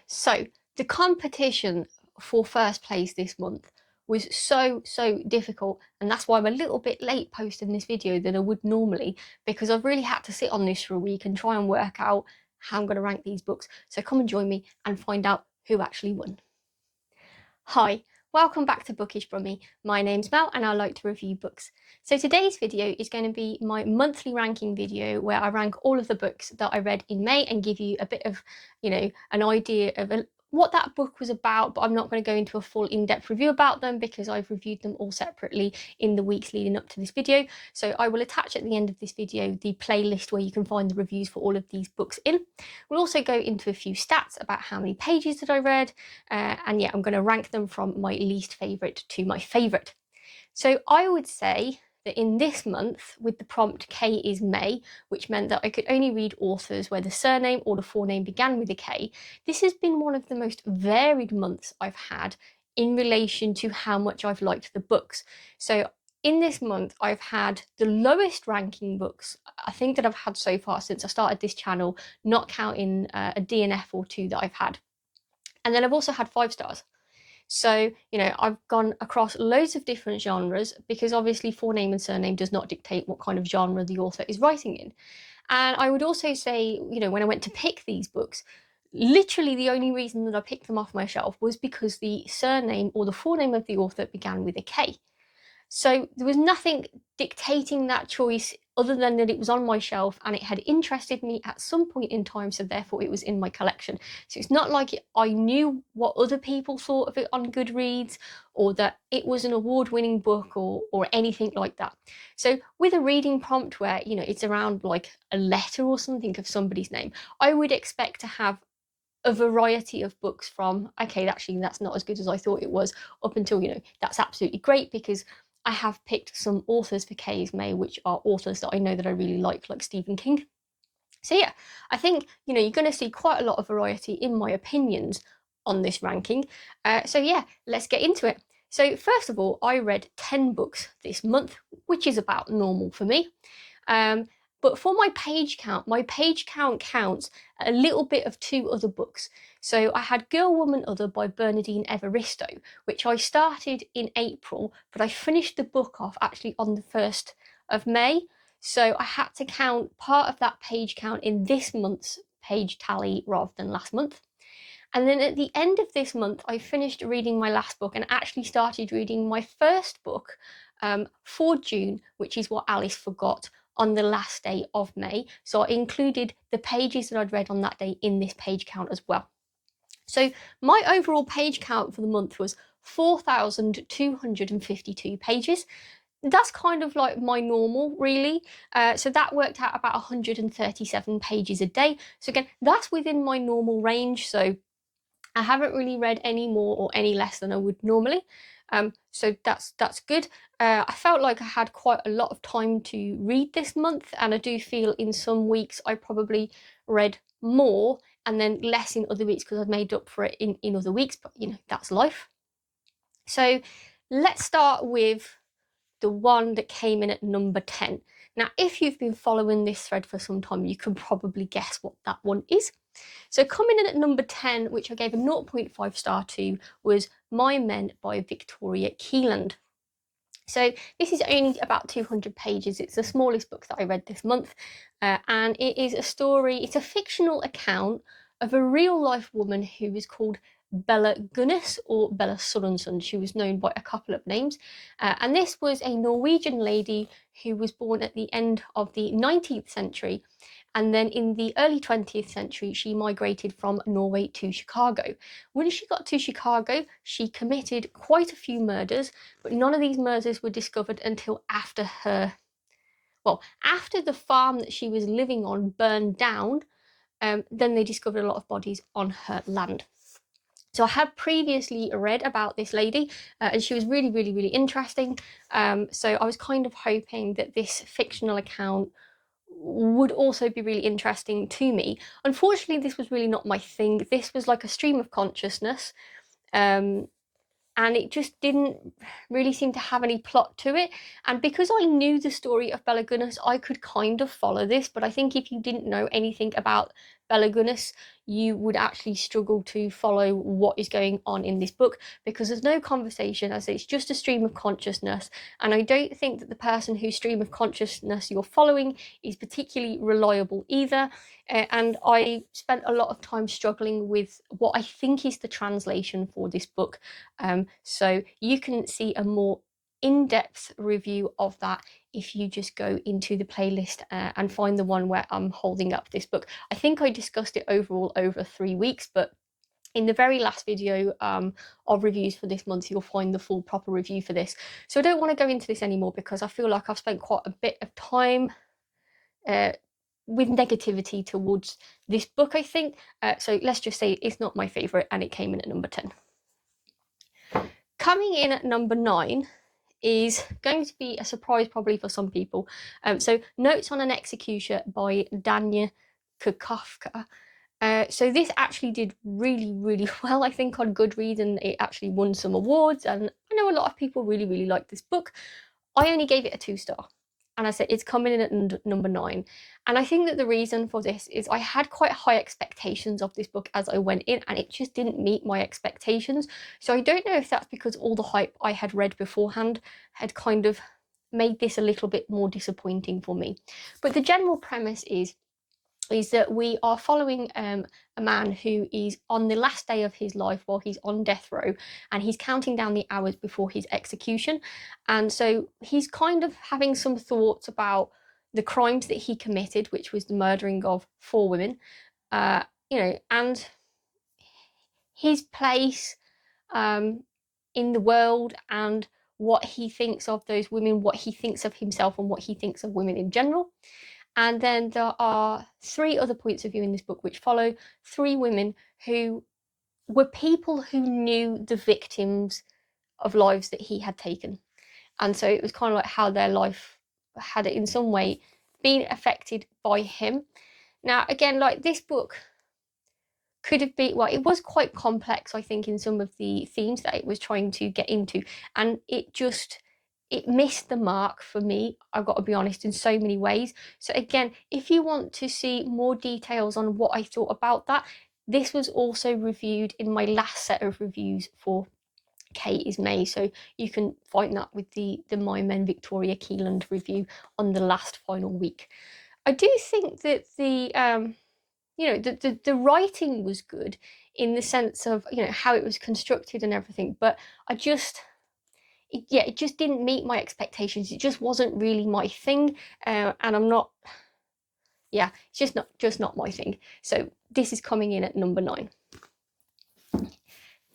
So the competition for first place this month was so difficult, and that's why I'm a little bit late posting this video than I would normally, because I've really had to sit on this for a week and try and work out how I'm going to rank these books. So come and join me and find out who actually won. Hi, welcome back to Bookish Brummy. My name's Mel and I like to review books. So today's video is going to be my monthly ranking video where I rank all of the books that I read in May and give you a bit of, an idea of what that book was about, but I'm not going to go into a full in-depth review about them because I've reviewed them all separately in the weeks leading up to this video. So I will attach at the end of this video the playlist where you can find the reviews for all of these books in. We'll also go into a few stats about how many pages that I read, and yeah, I'm going to rank them from my least favourite to my favourite. So I would say that in this month, with the prompt K is May, which meant that I could only read authors where the surname or the forename began with a K, this has been one of the most varied months I've had in relation to how much I've liked the books. So in this month, I've had the lowest ranking books I think that I've had so far since I started this channel, not counting a DNF or two that I've had. And then I've also had 5 stars. So, I've gone across loads of different genres because obviously forename and surname does not dictate what kind of genre the author is writing in. And I would also say, when I went to pick these books, literally the only reason that I picked them off my shelf was because the surname or the forename of the author began with a K. So there was nothing dictating that choice other than that it was on my shelf and it had interested me at some point in time, so therefore it was in my collection. So it's not like I knew what other people thought of it on Goodreads or that it was an award-winning book or anything like that. So with a reading prompt where, it's around like a letter or something of somebody's name, I would expect to have a variety of books from, okay, actually that's not as good as I thought it was, up until, that's absolutely great because I have picked some authors for K's May, which are authors that I know that I really like Stephen King. So yeah, I think, you're going to see quite a lot of variety in my opinions on this ranking. So yeah, let's get into it. So first of all, I read 10 books this month, which is about normal for me. But for my page count counts a little bit of 2 other books. So I had Girl, Woman, Other by Bernardine Evaristo, which I started in April, but I finished the book off actually on the 1st of May. So I had to count part of that page count in this month's page tally rather than last month. And then at the end of this month, I finished reading my last book and actually started reading my first book for June, which is What Alice Forgot, on the last day of May. So I included the pages that I'd read on that day in this page count as well. So my overall page count for the month was 4,252 pages. That's kind of like my normal, really. So that worked out about 137 pages a day. So again, that's within my normal range. So I haven't really read any more or any less than I would normally. So that's good. I felt like I had quite a lot of time to read this month, and I do feel in some weeks I probably read more and then less in other weeks because I've made up for it in other weeks, but that's life. So let's start with the one that came in at number 10. Now, if you've been following this thread for some time, you can probably guess what that one is. So coming in at number 10, which I gave a 0.5 star to, was My Men by Victoria Keeland. So this is only about 200 pages. It's the smallest book that I read this month. And it is a story, it's a fictional account of a real life woman who is called Bella Gunnes or Bella Sorensen. She was known by a couple of names. And this was a Norwegian lady who was born at the end of the 19th century. And then in the early 20th century, she migrated from Norway to Chicago. When she got to Chicago, she committed quite a few murders, but none of these murders were discovered until after after the farm that she was living on burned down. Then they discovered a lot of bodies on her land. So I had previously read about this lady, and she was really, really, really interesting. So I was kind of hoping that this fictional account would also be really interesting to me. Unfortunately, this was really not my thing. This was like a stream of consciousness, and it just didn't really seem to have any plot to it. And because I knew the story of Bella Gunnes, I could kind of follow this, but I think if you didn't know anything about Belagunus, you would actually struggle to follow what is going on in this book, because there's no conversation, as it's just a stream of consciousness. And I don't think that the person whose stream of consciousness you're following is particularly reliable either. And I spent a lot of time struggling with what I think is the translation for this book. So you can see a more in-depth review of that if you just go into the playlist and find the one where I'm holding up this book. I think I discussed it overall over 3 weeks, but in the very last video of reviews for this month, you'll find the full proper review for this. So I don't want to go into this anymore, because I feel like I've spent quite a bit of time with negativity towards this book, I think. So let's just say it's not my favourite, and it came in at number 10. Coming in at number 9 is going to be a surprise probably for some people. So Notes on an Execution by Dania Kukafka. So this actually did really, really well, I think, on Goodreads, and it actually won some awards, and I know a lot of people really, really like this book. I only gave it a 2-star, and I said it's coming in at number 9. And I think that the reason for this is I had quite high expectations of this book as I went in, and it just didn't meet my expectations. So I don't know if that's because all the hype I had read beforehand had kind of made this a little bit more disappointing for me. But the general premise is that we are following a man who is on the last day of his life while he's on death row, and he's counting down the hours before his execution. And so he's kind of having some thoughts about the crimes that he committed, which was the murdering of 4 women, and his place in the world, and what he thinks of those women, what he thinks of himself, and what he thinks of women in general. And then there are 3 other points of view in this book which follow 3 women who were people who knew the victims of lives that he had taken. And so it was kind of like how their life had in some way been affected by him. Now, again, like, this book could have been, well, it was quite complex, I think, in some of the themes that it was trying to get into. And it missed the mark for me, I've got to be honest, in so many ways. So again, if you want to see more details on what I thought about that, this was also reviewed in my last set of reviews for Kate is May, so you can find that with the My Men Victoria Keeland review on the last final week. I do think that the writing was good, in the sense of how it was constructed and everything, but it just didn't meet my expectations. It just wasn't really my thing, and I'm not. Yeah, it's just not my thing. So this is coming in at number 9.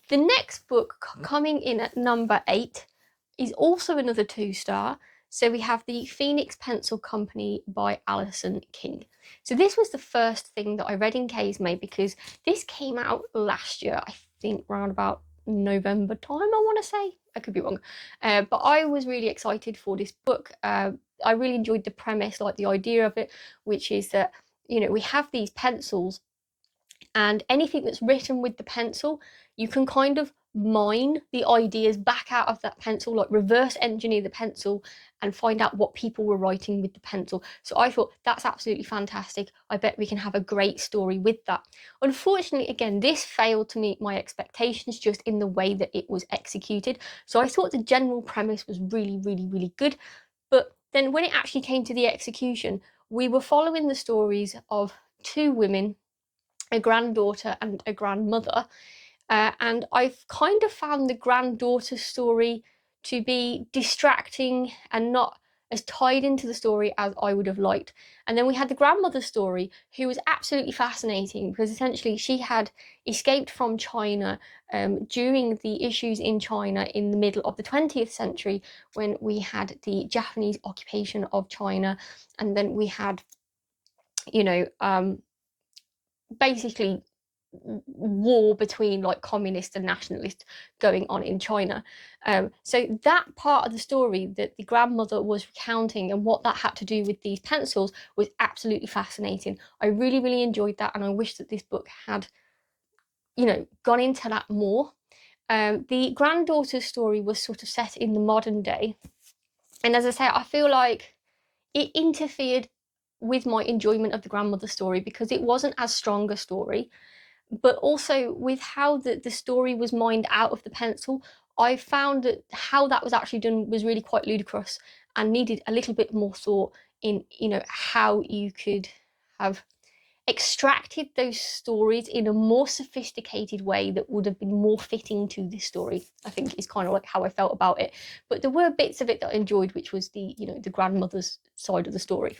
The next book coming in at number 8 is also another 2-star. So we have The Phoenix Pencil Company by Alison King. So this was the first thing that I read in Kay's May, because this came out last year, I think around about November time, I want to say. I could be wrong. But I was really excited for this book. I really enjoyed the premise, like the idea of it, which is that, we have these pencils, and anything that's written with the pencil, you can kind of mine the ideas back out of that pencil, like reverse engineer the pencil and find out what people were writing with the pencil. So I thought, that's absolutely fantastic. I bet we can have a great story with that. Unfortunately, again, this failed to meet my expectations, just in the way that it was executed. So I thought the general premise was really, really, really good. But then when it actually came to the execution, we were following the stories of 2 women, a granddaughter and a grandmother. And I've kind of found the granddaughter story to be distracting and not as tied into the story as I would have liked. And then we had the grandmother story, who was absolutely fascinating, because essentially she had escaped from China during the issues in China in the middle of the 20th century, when we had the Japanese occupation of China, and then we had, basically war between like communists and nationalists going on in China. So that part of the story that the grandmother was recounting, and what that had to do with these pencils, was absolutely fascinating. I really, really enjoyed that, and I wish that this book had, gone into that more. The granddaughter's story was sort of set in the modern day, and as I say, I feel like it interfered with my enjoyment of the grandmother story because it wasn't as strong a story, but also with how the story was mined out of the pencil. I found that how that was actually done was really quite ludicrous and needed a little bit more thought in, how you could have extracted those stories in a more sophisticated way that would have been more fitting to this story. I think is kind of like how I felt about it. But there were bits of it that I enjoyed, which was the grandmother's side of the story.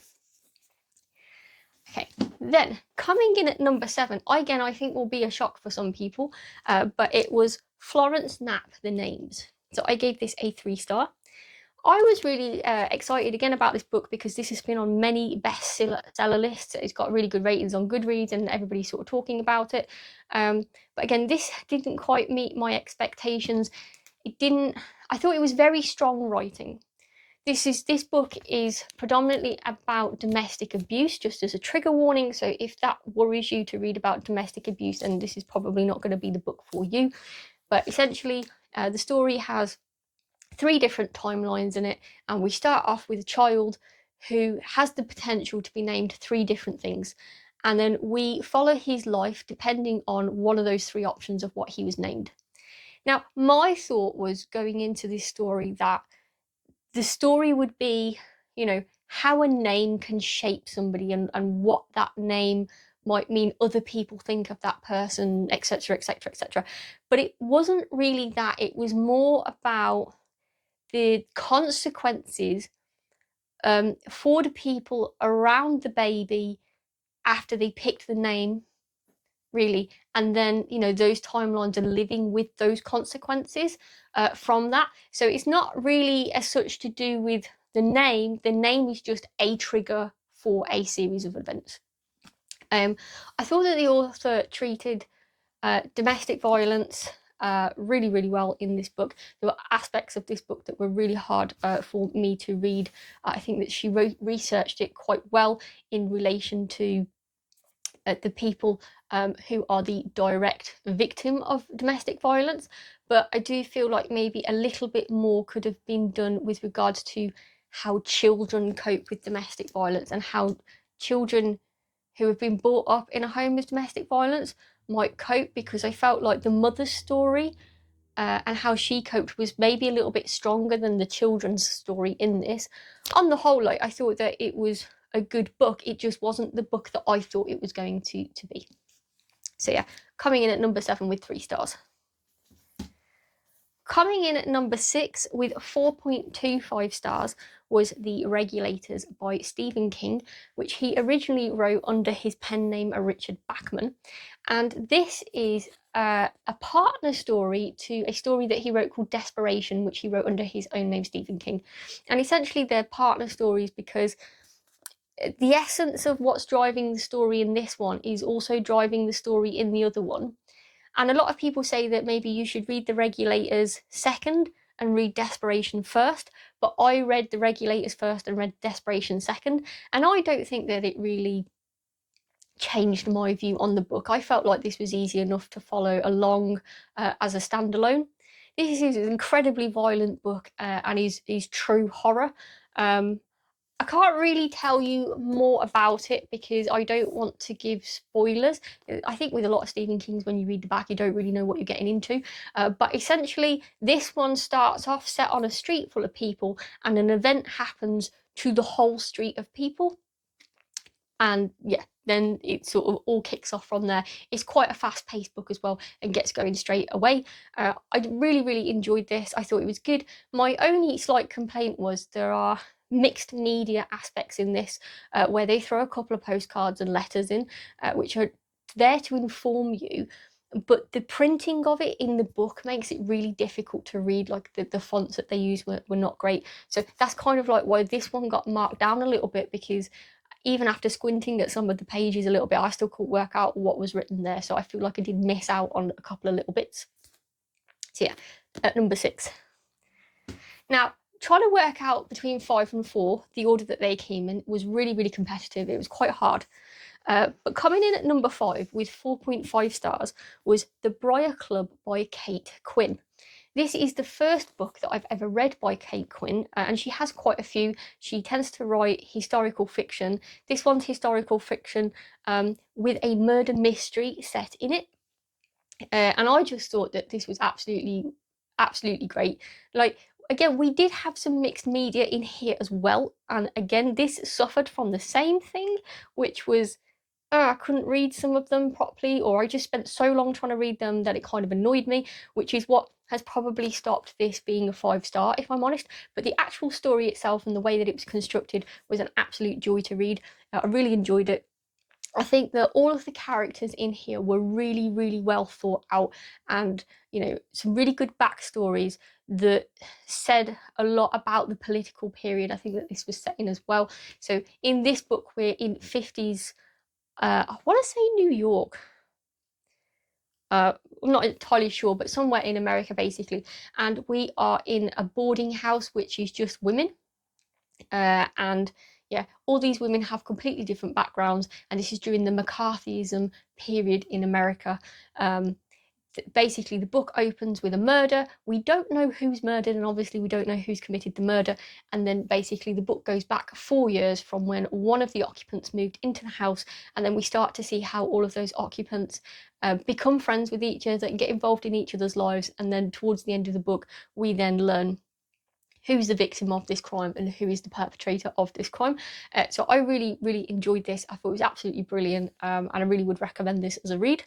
Okay, then coming in at number 7, again I think will be a shock for some people, but it was Florence Knapp, The Names. So I gave this a 3-star. I was really excited again about this book because this has been on many bestseller lists. It's got really good ratings on Goodreads and everybody's sort of talking about it. But again, this didn't quite meet my expectations. I thought it was very strong writing. This book is predominantly about domestic abuse, just as a trigger warning. So if that worries you to read about domestic abuse, then this is probably not going to be the book for you. But essentially, the story has 3 different timelines in it, and we start off with a child who has the potential to be named 3 different things, and then we follow his life depending on one of those 3 options of what he was named. Now, my thought was going into this story that the story would be, how a name can shape somebody and what that name might mean other people think of that person, etc., etc., etc. But it wasn't really that. It was more about the consequences for the people around the baby after they picked the name, really, and then those timelines and living with those consequences from that. So it's not really as such to do with the name. The name is just a trigger for a series of events. I thought that the author treated domestic violence really, really well in this book. There were aspects of this book that were really hard for me to read. I think that she researched it quite well in relation to the people who are the direct victim of domestic violence. But I do feel like maybe a little bit more could have been done with regards to how children cope with domestic violence and how children who have been brought up in a home with domestic violence might cope, because I felt like the mother's story and how she coped was maybe a little bit stronger than the children's story in this. On the whole, I thought that it was a good book. It just wasn't the book that I thought it was going to be. So yeah, coming in at number 7 with 3 stars. Coming in at number 6 with 4.25 stars was The Regulators by Stephen King, which he originally wrote under his pen name Richard Bachman. And this is a partner story to a story that he wrote called Desperation, which he wrote under his own name, Stephen King. And essentially they're partner stories because the essence of what's driving the story in this one is also driving the story in the other one. And a lot of people say that maybe you should read The Regulators second and read Desperation first, but I read The Regulators first and read Desperation second, and I don't think that it really changed my view on the book. I felt like this was easy enough to follow along as a standalone. This is an incredibly violent book and is true horror. I can't really tell you more about it because I don't want to give spoilers. I think with a lot of Stephen King's, when you read the back, you don't really know what you're getting into. But essentially, this one starts off set on a street full of people, and an event happens to the whole street of people. And yeah, then it sort of all kicks off from there. It's quite a fast-paced book as well and gets going straight away. I really, really enjoyed this. I thought it was good. My only slight complaint was there are mixed media aspects in this where they throw a couple of postcards and letters in which are there to inform you, but the printing of it in the book makes it really difficult to read. Like the fonts that they use were not great, so that's kind of like why this one got marked down a little bit, because even after squinting at some of the pages a little bit, I still couldn't work out what was written there, so I feel like I did miss out on a couple of little bits. So yeah, at number 6. Now, trying to work out between 5 and 4, the order that they came in, was really, really competitive. It was quite hard. But coming in at number 5 with 4.5 stars was The Briar Club by Kate Quinn. This is the first book that I've ever read by Kate Quinn, and she has quite a few. She tends to write historical fiction. This one's historical fiction with a murder mystery set in it. And I just thought that this was absolutely great. Like, again, we did have some mixed media in here as well, and again, this suffered from the same thing, which was I couldn't read some of them properly, or I just spent so long trying to read them that it kind of annoyed me, which is what has probably stopped this being a 5-star, if I'm honest. But the actual story itself and the way that it was constructed was an absolute joy to read. I really enjoyed it. I think that all of the characters in here were really well thought out, and some really good backstories that said a lot about the political period I think that this was set in as well. So in this book, we're in 50s, I want to say New York. I'm not entirely sure, but somewhere in America, basically. And we are in a boarding house, which is just women. And yeah, all these women have completely different backgrounds, and this is during the McCarthyism period in America. Basically, the book opens with a murder. We don't know who's murdered, and obviously we don't know who's committed the murder. And then basically the book goes back 4 years from when one of the occupants moved into the house, and then we start to see how all of those occupants become friends with each other and get involved in each other's lives. And then towards the end of the book, we then learn who's the victim of this crime and who is the perpetrator of this crime. So I really enjoyed this. I thought it was absolutely brilliant, and I really would recommend this as a read.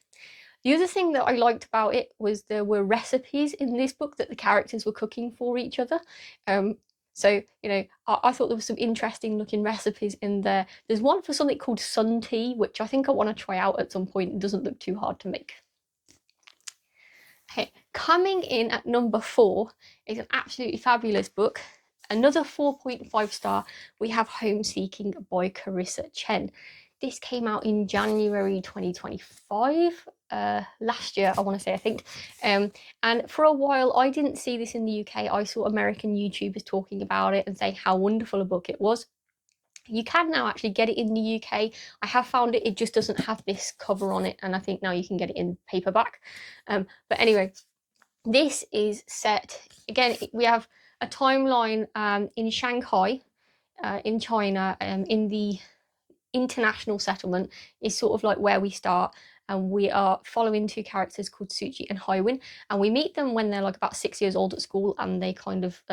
The other thing that I liked about it was there were recipes in this book that the characters were cooking for each other. So, I thought there was some interesting looking recipes in there. There's one for something called sun tea, which I think I want to try out at some point. It doesn't look too hard to make. Okay, coming in at number 4 is an absolutely fabulous book. Another 4.5-star, we have Homeseeking by Carissa Chen. This came out in January 2025, last year, I want to say, I think. And for a while, I didn't see this in the UK. I saw American YouTubers talking about it and saying how wonderful a book it was. You can now actually get it in the UK. I have found it just doesn't have this cover on it, and I think now you can get it in paperback. But anyway, this is set, again, we have a timeline in Shanghai, in China, in the international settlement is sort of like where we start, and we are following 2 characters called Suchi and Haiwin, and we meet them when they're like about 6 years old at school, and they kind of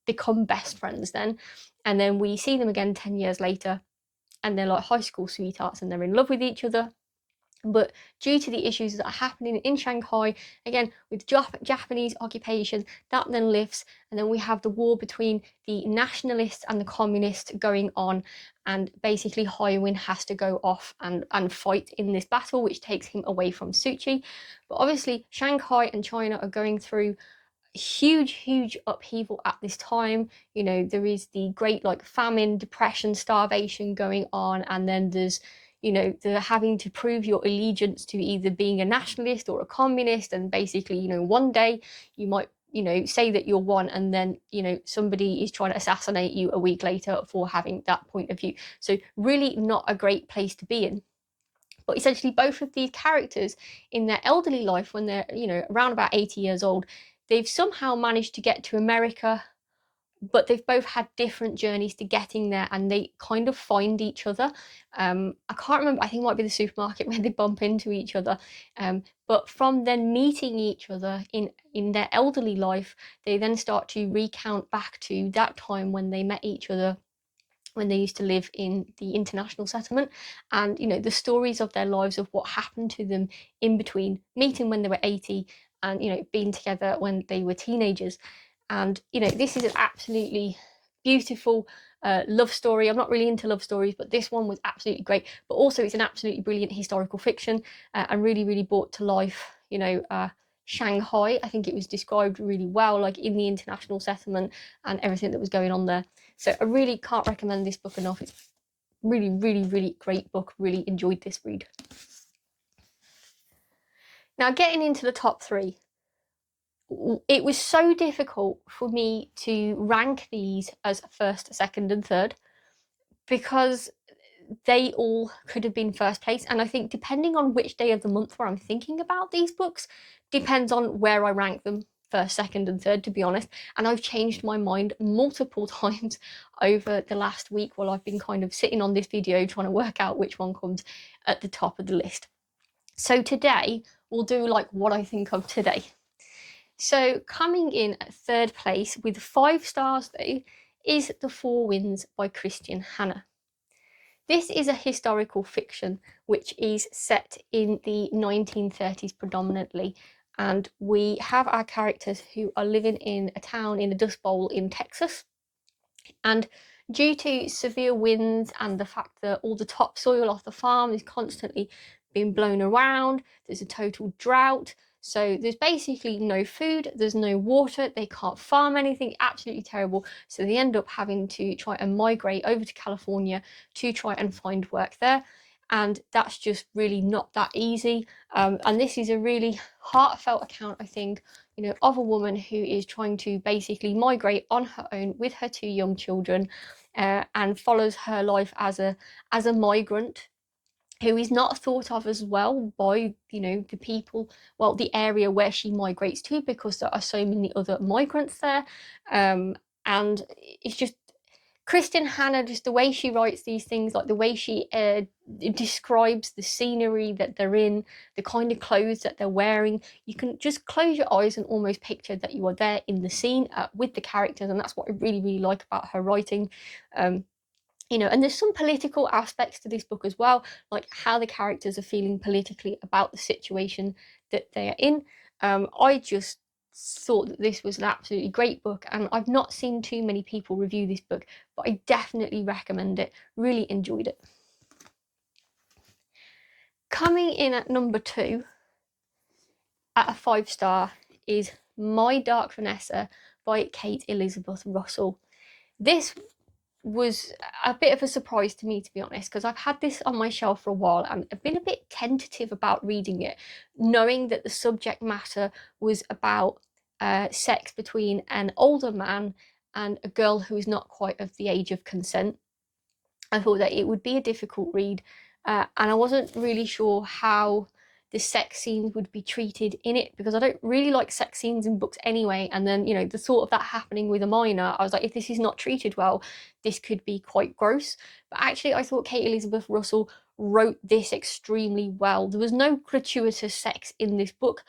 become best friends then, and then we see them again 10 years later, and they're like high school sweethearts, and they're in love with each other. But due to the issues that are happening in Shanghai, again with Japanese occupation, that then lifts, and then we have the war between the nationalists and the communists going on, and basically Haiwin has to go off and fight in this battle, which takes him away from Suchi. But obviously Shanghai and China are going through huge upheaval at this time. There is the great like famine, depression, starvation going on, and then there's the having to prove your allegiance to either being a nationalist or a communist, and basically one day you might say that you're one, and then somebody is trying to assassinate you a week later for having that point of view. So really not a great place to be in. But essentially both of these characters in their elderly life, when they're around about 80 years old, they've somehow managed to get to America, but they've both had different journeys to getting there, and they kind of find each other. I can't remember, I think it might be the supermarket where they bump into each other. But from then meeting each other in their elderly life, they then start to recount back to that time when they met each other, when they used to live in the international settlement, and the stories of their lives, of what happened to them in between meeting when they were 80 and being together when they were teenagers. And this is an absolutely beautiful love story. I'm not really into love stories, but this one was absolutely great. But also it's an absolutely brilliant historical fiction, and really brought to life Shanghai. I think it was described really well, like in the international settlement and everything that was going on there. So I really can't recommend this book enough. It's really great book. Really enjoyed this read. Now, getting into the top 3, it was so difficult for me to rank these as first, second, and third, because they all could have been first place. And I think depending on which day of the month where I'm thinking about these books depends on where I rank them. first, second, and third, to be honest. And I've changed my mind multiple times over the last week while I've been kind of sitting on this video trying to work out which one comes at the top of the list. So today we'll do like what I think of today. So coming in at third place with 5 stars though is The Four Winds by Christian Hannah. This is a historical fiction which is set in the 1930s predominantly, and we have our characters who are living in a town in the Dust Bowl in Texas. And due to severe winds and the fact that all the topsoil off the farm is constantly being blown around, there's a total drought. So there's basically no food, there's no water, they can't farm anything, absolutely terrible. So they end up having to try and migrate over to California to try and find work there. And that's just really not that easy. And this is a really heartfelt account, I think, of a woman who is trying to basically migrate on her own with her 2 young children, and follows her life as a migrant who is not thought of as well by the people, well, the area where she migrates to, because there are so many other migrants there. And it's just Kristen Hannah, just the way she writes these things, like the way she describes the scenery that they're in, the kind of clothes that they're wearing. You can just close your eyes and almost picture that you are there in the scene with the characters, and that's what I really, really like about her writing. And there's some political aspects to this book as well, like how the characters are feeling politically about the situation that they are in. I just thought that this was an absolutely great book, and I've not seen too many people review this book, but I definitely recommend it. Really enjoyed it. Coming in at number 2 at a 5 star is My Dark Vanessa by Kate Elizabeth Russell. This was a bit of a surprise to me, to be honest, because I've had this on my shelf for a while and I've been a bit tentative about reading it, knowing that the subject matter was about sex between an older man and a girl who is not quite of the age of consent. I thought that it would be a difficult read, and I wasn't really sure how the sex scenes would be treated in it, because I don't really like sex scenes in books anyway. And then, the thought of that happening with a minor, I was like, if this is not treated well, this could be quite gross. But actually, I thought Kate Elizabeth Russell wrote this extremely well. There was no gratuitous sex in this book.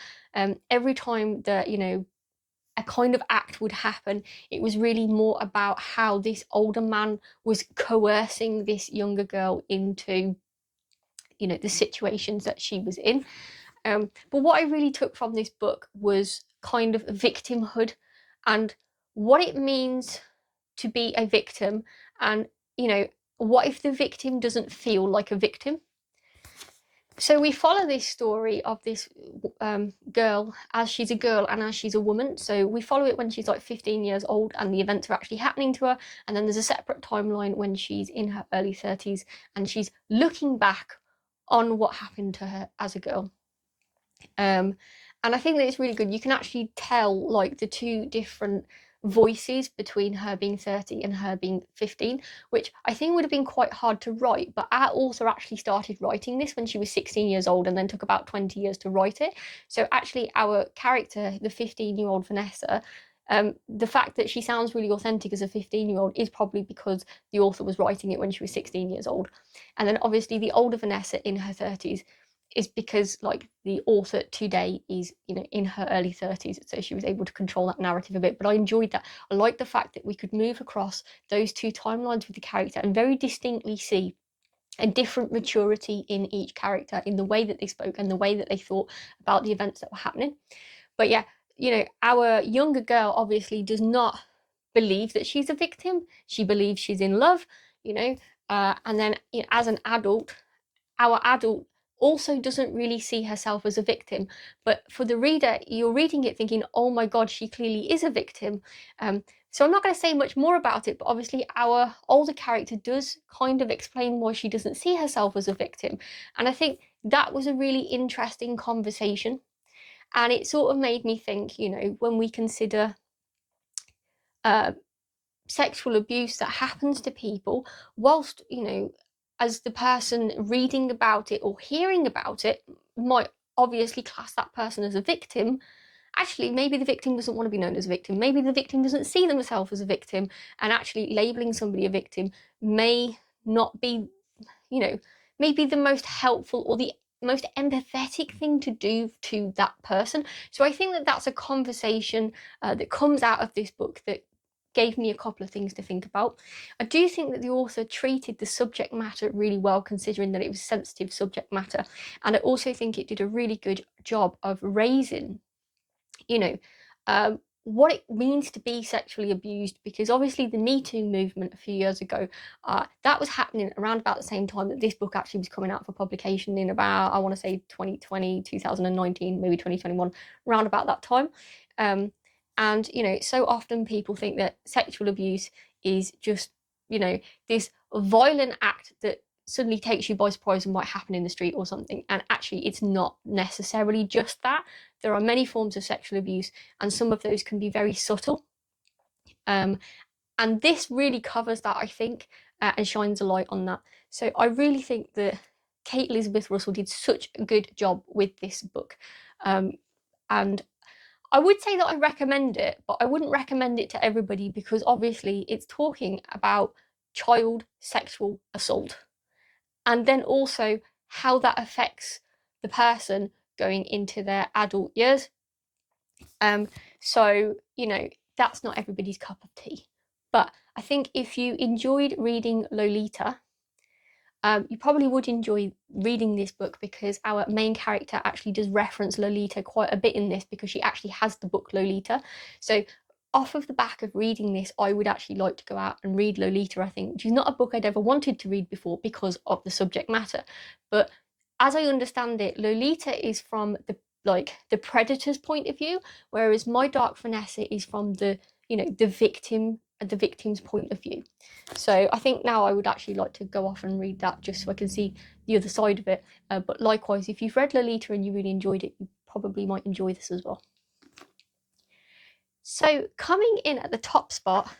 Every time that, a kind of act would happen, it was really more about how this older man was coercing this younger girl into the situations that she was in. But what I really took from this book was kind of victimhood and what it means to be a victim, and what if the victim doesn't feel like a victim. So we follow this story of this girl as she's a girl and as she's a woman. So we follow it when she's like 15 years old and the events are actually happening to her. And then there's a separate timeline when she's in her early 30s and she's looking back on what happened to her as a girl. And I think that it's really good. You can actually tell like the 2 different voices between her being 30 and her being 15, which I think would have been quite hard to write, but our author actually started writing this when she was 16 years old and then took about 20 years to write it. So actually our character, the 15-year-old Vanessa, the fact that she sounds really authentic as a 15-year-old is probably because the author was writing it when she was 16 years old. And then obviously the older Vanessa in her 30s is because like the author today is in her early 30s, so she was able to control that narrative a bit. But I enjoyed that. I liked the fact that we could move across those 2 timelines with the character and very distinctly see a different maturity in each character, in the way that they spoke and the way that they thought about the events that were happening. But yeah, our younger girl obviously does not believe that she's a victim. She believes she's in love, and then as an adult, our adult also doesn't really see herself as a victim. But for the reader, you're reading it thinking, oh my God, she clearly is a victim. So I'm not going to say much more about it, but obviously our older character does kind of explain why she doesn't see herself as a victim. And I think that was a really interesting conversation. And it sort of made me think, when we consider sexual abuse that happens to people, whilst, as the person reading about it or hearing about it might obviously class that person as a victim, actually maybe the victim doesn't want to be known as a victim, maybe the victim doesn't see themselves as a victim, and actually labeling somebody a victim may not be, you know, maybe the most helpful or the most empathetic thing to do to that person. So I think that that's a conversation that comes out of this book that gave me a couple of things to think about. I do think that the author treated the subject matter really well, considering that it was sensitive subject matter. And I also think it did a really good job of raising, you know, what it means to be sexually abused, because obviously the Me Too movement a few years ago, that was happening around about the same time that this book actually was coming out for publication, in about, I want to say 2020, 2019, maybe 2021, around about that time. And, you know, so often people think that sexual abuse is just, you know, this violent act that suddenly takes you by surprise and might happen in the street or something. And actually, it's not necessarily just that. There are many forms of sexual abuse, and some of those can be very subtle. And this really covers that, I think, and shines a light on that. So I really think that Kate Elizabeth Russell did such a good job with this book. And I would say that I recommend it, but I wouldn't recommend it to everybody, because obviously it's talking about child sexual assault, and then also how that affects the person going into their adult years. So, you know, that's not everybody's cup of tea. But I think if you enjoyed reading Lolita, you probably would enjoy reading this book, because our main character actually does reference Lolita quite a bit in this, because she actually has the book Lolita. So off of the back of reading this, I would actually like to go out and read Lolita, I think, which is not a book I'd ever wanted to read before because of the subject matter. But as I understand it, Lolita is from the predator's point of view, whereas My Dark Vanessa is from the, you know, the victim's point of view. So I think now I would actually like to go off and read that, just so I can see the other side of it. But likewise, if you've read Lolita and you really enjoyed it, you probably might enjoy this as well. So coming in at the top spot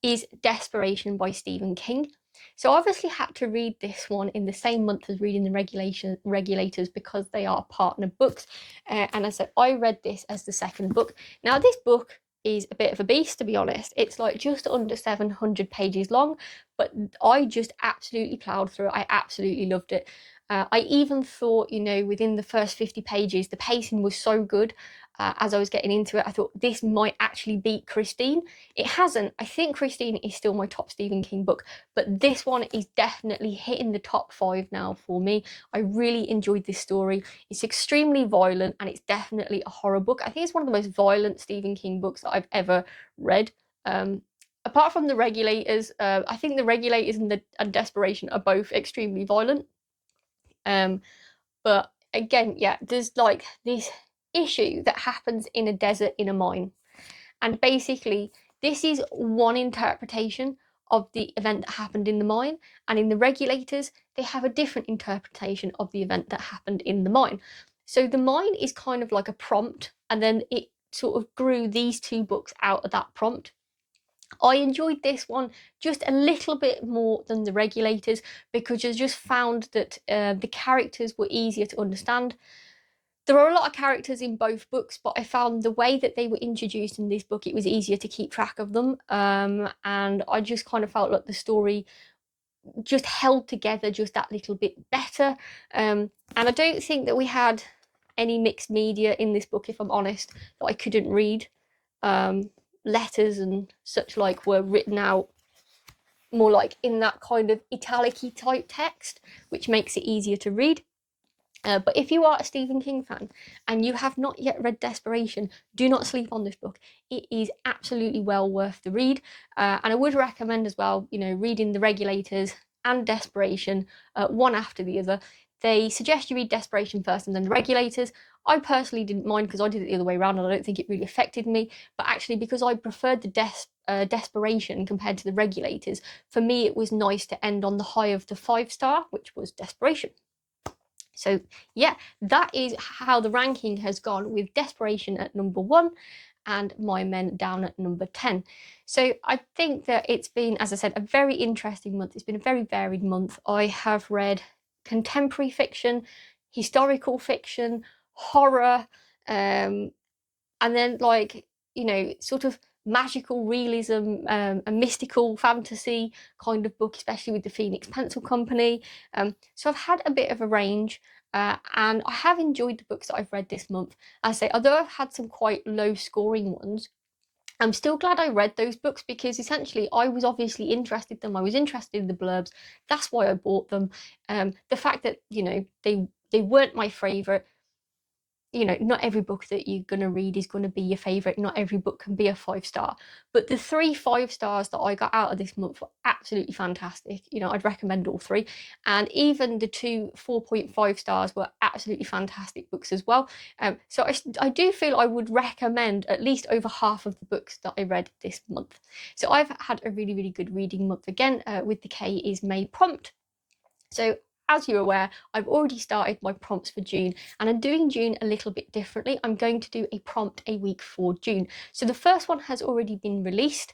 is Desperation by Stephen King. So I obviously had to read this one in the same month as reading the Regulators, because they are partner books. And I said I read this as the second book. Now this book is a bit of a beast, to be honest. It's like just under 700 pages long, but I just absolutely plowed through it. I absolutely loved it. I even thought, you know, within the first 50 pages, the pacing was so good. As I was getting into it, I thought this might actually beat Christine. It hasn't. I think Christine is still my top Stephen King book, but this one is definitely hitting the top 5 now for me. I really enjoyed this story. It's extremely violent, and it's definitely a horror book. I think it's one of the most violent Stephen King books that I've ever read. Apart from the Regulators, I think the Regulators and Desperation are both extremely violent. But again, yeah, there's like this issue that happens in a desert in a mine. And basically, this is one interpretation of the event that happened in the mine. And in the Regulators, they have a different interpretation of the event that happened in the mine. So the mine is kind of like a prompt, and then it sort of grew these two books out of that prompt. I enjoyed this one just a little bit more than the Regulators, because I just found that the characters were easier to understand. There are a lot of characters in both books, but I found the way that they were introduced in this book, it was easier to keep track of them. And I just kind of felt like the story just held together just that little bit better. And I don't think that we had any mixed media in this book, if I'm honest, that I couldn't read. Letters and such like were written out more like in that kind of italic-y type text, which makes it easier to read. But if you are a Stephen King fan and you have not yet read Desperation, do not sleep on this book. It is absolutely well worth the read. And I would recommend as well, you know, reading the Regulators and Desperation, one after the other. They suggest you read Desperation first and then the Regulators. I personally didn't mind, because I did it the other way around and I don't think it really affected me. But actually, because I preferred the Desperation compared to the Regulators, for me it was nice to end on the high of the 5-star, which was Desperation. So yeah, that is how the ranking has gone, with Desperation at number 1 and My Men down at number 10. So I think that it's been, as I said, a very interesting month. It's been a very varied month. I have read contemporary fiction, historical fiction, horror, and then like, you know, sort of magical realism, a mystical fantasy kind of book, especially with the Phoenix Pencil Company. So I've had a bit of a range. And I have enjoyed the books that I've read this month. I say, although I've had some quite low scoring ones, I'm still glad I read those books because essentially I was obviously interested in them. I was interested in the blurbs. That's why I bought them. The fact that, you know, they weren't my favorite, you know, not every book that you're going to read is going to be your favorite. Not every book can be a 5 star. But the 3 5 stars that I got out of this month were absolutely fantastic. You know, I'd recommend all 3. And even the 2 4.5 stars were absolutely fantastic books as well. So I do feel I would recommend at least over half of the books that I read this month. So I've had a really, really good reading month again. With the K is May prompt. So as you're aware, I've already started my prompts for June, and I'm doing June a little bit differently. I'm going to do a prompt a week for June. So the first one has already been released,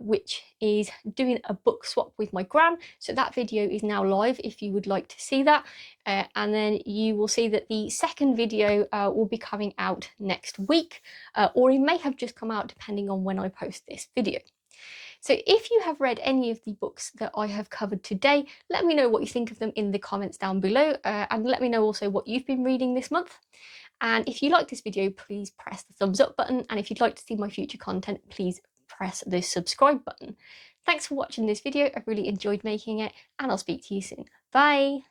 which is doing a book swap with my gran. So that video is now live if you would like to see that. And then you will see that the second video will be coming out next week, or it may have just come out depending on when I post this video. So if you have read any of the books that I have covered today, let me know what you think of them in the comments down below, and let me know also what you've been reading this month. And if you like this video, please press the thumbs up button. And if you'd like to see my future content, please press the subscribe button. Thanks for watching this video. I really enjoyed making it, and I'll speak to you soon. Bye.